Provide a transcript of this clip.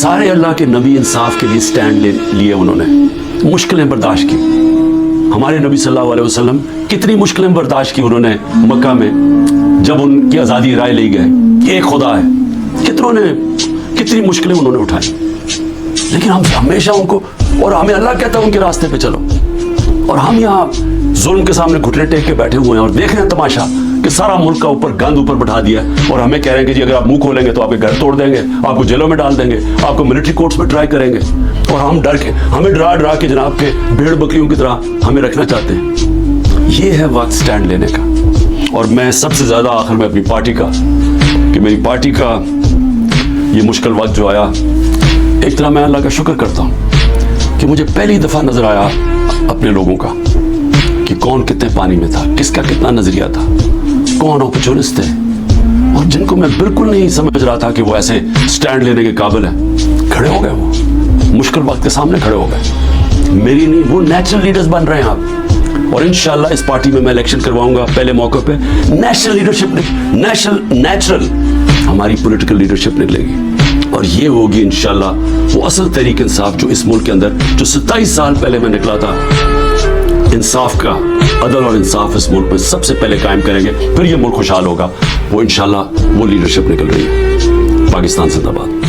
सारे अल्लाह के नबी इंसाफ के लिए स्टैंड लिए उन्होंने, मुश्किलें बर्दाश्त की। हमारे नबी सल्लल्लाहु अलैहि वसल्लम कितनी मुश्किलें बर्दाश्त की उन्होंने मक्का में, जब उनकी आज़ादी राय ली गए एक खुदा है, कितनी मुश्किलें उन्होंने उठाई, लेकिन हम हमेशा उनको, और हमें अल्लाह कहता है उनके रास्ते पे चलो, और हम यहाँ जुल्म के सामने घुटने टेक के बैठे हुए हैं और देख रहे हैं तमाशा कि सारा मुल्क का ऊपर गंद ऊपर बैठा दिया, और हमें कह रहे हैं कि जी अगर आप मुंह खोलेंगे तो आपके घर तोड़ देंगे, आपको जेलों में डाल देंगे, आपको मिलिट्री कोर्ट्स में ट्राई करेंगे, और हम डर के, हमें डरा के जनाब के भेड़ बकरियों की तरह हमें रखना चाहते हैं। ये है वक्त स्टैंड लेने का। और मैं सबसे ज़्यादा आखिर में अपनी पार्टी का, कि मेरी पार्टी का ये मुश्किल वक्त जो आया, एक तरह मैं अल्लाह का शुक्र करता हूँ कि मुझे पहली दफ़ा नज़र आया अपने लोगों का कि कौन कितने पानी में था, किसका कितना नज़रिया था, कौन अपॉर्चुनिस्ट थे, और जिनको मैं बिल्कुल नहीं समझ रहा था कि वो ऐसे स्टैंड लेने के काबिल है, खड़े हो गए। वो मुश्किल वक्त के सामने खड़े हो गए। मेरी नहीं, वो नेचुरल लीडर्स बन रहे हैं आप। और इंशाल्लाह इस पार्टी में मैं इलेक्शन करवाऊंगा पहले मौके पे, नेशनल लीडरशिप, नेचुरल हमारी पॉलिटिकल लीडरशिप निकलेगी, और ये होगी इंशाल्लाह वो असल तहरीक इंसाफ जो इस मुल्क के अंदर, जो 27 साल पहले मैं निकला था, इंसाफ का, अदल और इंसाफ इस मुल्क में सबसे पहले कायम करेंगे, फिर ये मुल्क खुशहाल होगा। वो इंशाल्लाह वो लीडरशिप निकल रही है। पाकिस्तान जिंदाबाद।